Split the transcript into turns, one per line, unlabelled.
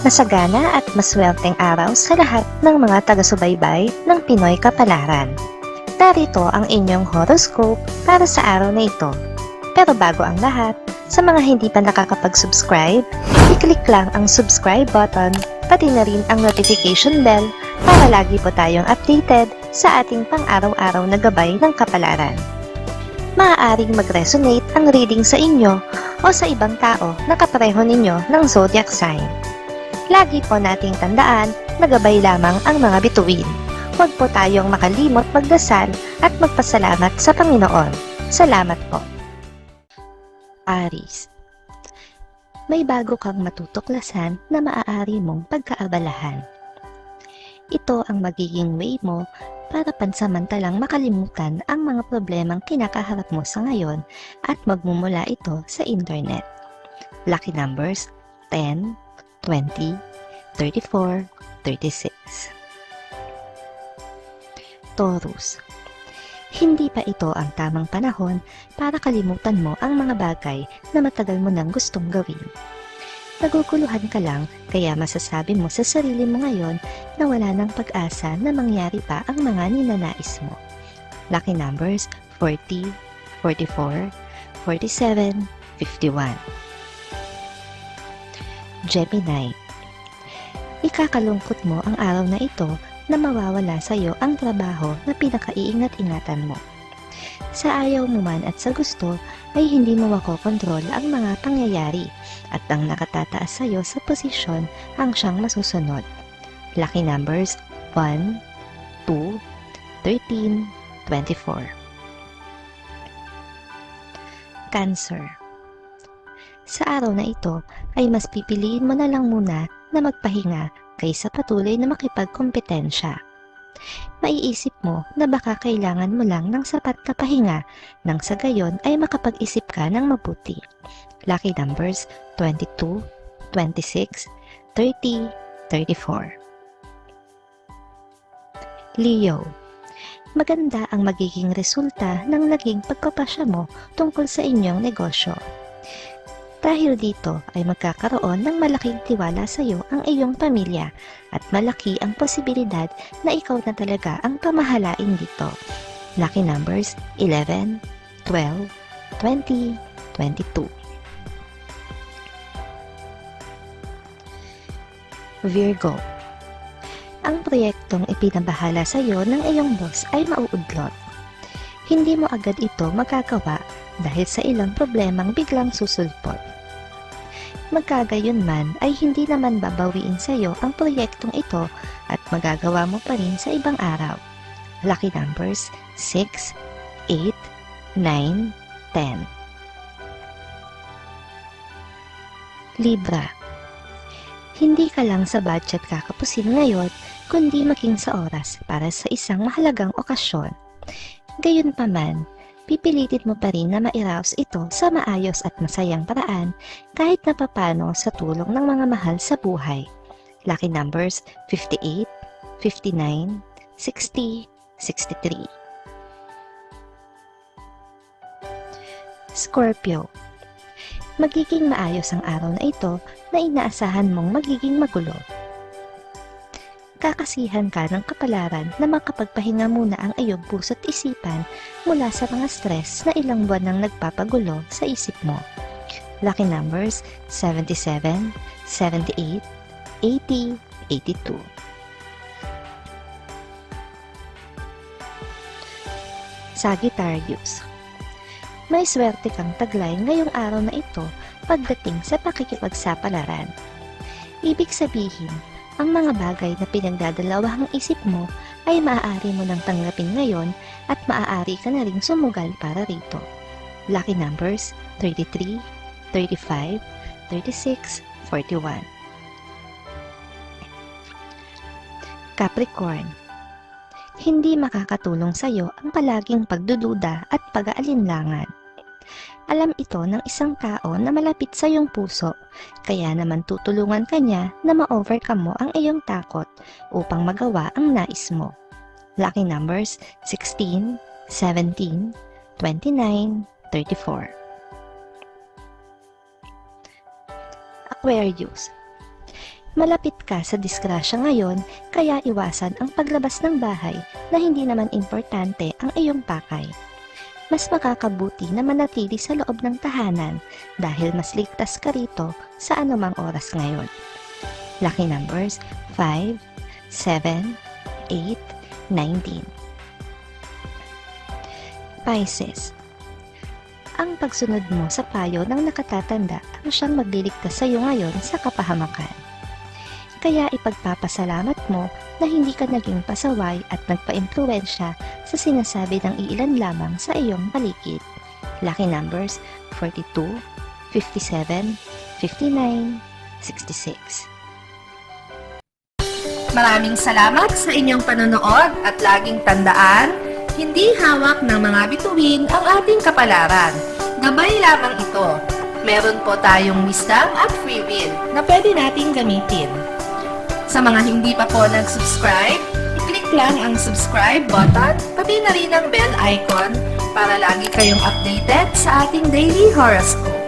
Masagana at maswerteng araw sa lahat ng mga taga-subaybay ng Pinoy Kapalaran. Narito ang inyong horoscope para sa araw na ito. Pero bago ang lahat, sa mga hindi pa nakakapag-subscribe, i-click lang ang subscribe button, pati na rin ang notification bell para lagi po tayong updated sa ating pang-araw-araw na gabay ng kapalaran. Maaaring mag-resonate ang reading sa inyo o sa ibang tao na kapareho ninyo ng zodiac sign. Lagi po nating tandaan na gabay lamang ang mga bituin. Huwag po tayong makalimot magdasal at magpasalamat sa Panginoon. Salamat po. Aries, may bago kang matutuklasan na maaari mong pagkaabalahan. Ito ang magiging way mo para pansamantalang makalimutan ang mga problemang kinakaharap mo sa ngayon at magmumula ito sa internet. Lucky numbers 10, 20, 34, 36. Taurus, hindi pa ito ang tamang panahon para kalimutan mo ang mga bagay na matagal mo nang gustong gawin. Naguguluhan ka lang kaya masasabi mo sa sarili mo ngayon na wala nang pag-asa na mangyari pa ang mga ninanais mo. Lucky numbers 40, 44, 47, 51. Gemini, ikakalungkot mo ang araw na ito na mawawala sa iyo ang trabaho na pinakaiingat-ingatan mo. Sa ayaw mo man at sa gusto ay hindi mo makokontrol ang mga pangyayari at ang nakatataas sa iyo sa posisyon ang siyang masusunod. Lucky numbers 1, 2, 13, 24. Cancer, sa araw na ito ay mas pipiliin mo na lang muna na magpahinga kaysa patuloy na makipagkompetensya. Maiisip mo na baka kailangan mo lang ng sapat na pahinga nang sa gayon ay makapag-isip ka ng mabuti. Lucky numbers 22, 26, 30, 34. Leo, maganda ang magiging resulta ng naging pagpapasya mo tungkol sa inyong negosyo. Dahil dito ay magkakaroon ng malaking tiwala sa iyo ang iyong pamilya at malaki ang posibilidad na ikaw na talaga ang pamahalain dito. Lucky numbers 11, 12, 20, 22. Virgo, ang proyektong ipinabahala sa iyo ng iyong boss ay mauudlot. Hindi mo agad ito magagawa dahil sa ilang problemang biglang susulpot. Magkagayon man ay hindi naman babawiin sa iyo ang proyektong ito at magagawa mo pa rin sa ibang araw. Lucky numbers 6, 8, 9, 10. Libra, hindi ka lang sa budget kakapusin ngayon kundi maging sa oras para sa isang mahalagang okasyon. Gayunpaman, pipilitin mo pa rin na ma-arouse ito sa maayos at masayang paraan kahit na papano sa tulong ng mga mahal sa buhay. Lucky numbers 58, 59, 60, 63. Scorpio, magiging maayos ang araw na ito na inaasahan mong magiging magulo. Kakasihan ka ng kapalaran na makapagpahinga muna ang iyong puso't isipan mula sa mga stress na ilang buwan nang nagpapagulo sa isip mo. Lucky numbers 77, 78, 80, 82. Sagittarius, may swerte kang taglay ngayong araw na ito pagdating sa pakikipagsapalaran. Ibig sabihin, ang mga bagay na pinagdadalawahang isip mo ay maaari mo nang tanggapin ngayon at maaari ka na ring sumugal para rito. Lucky numbers 33, 35, 36, 41. Capricorn, hindi makakatulong sa iyo ang palaging pagdududa at pag-aalinlangan. Alam ito ng isang tao na malapit sa iyong puso, kaya naman tutulungan ka niya na ma-overcome mo ang iyong takot upang magawa ang nais mo. Lucky numbers 16, 17, 29, 34. Aquarius, Malapit ka sa disgrasya ngayon, kaya iwasan ang paglabas ng bahay na hindi naman importante ang iyong pakay. Mas makakabuti na manatili sa loob ng tahanan dahil mas ligtas ka rito sa anumang oras ngayon. Lucky numbers 5, 7, 8, 19. Pisces. Ang pagsunod mo sa payo ng nakatatanda ang siyang magliligtas sa iyo ngayon sa kapahamakan. Kaya ipagpapasalamat mo na hindi ka naging pasaway at nagpa-impluwensya sa sinasabi ng iilan lamang sa iyong paligid. Lucky numbers 42, 57, 59, 66.
Maraming salamat sa inyong panonood at laging tandaan, hindi hawak ng mga bituin ang ating kapalaran. Gabay lamang ito. Meron po tayong wisdom at free will na pwede nating gamitin. Sa mga hindi pa po nag-subscribe, i-click lang ang subscribe button, pati na rin ang bell icon para lagi kayong updated sa ating daily horoscope.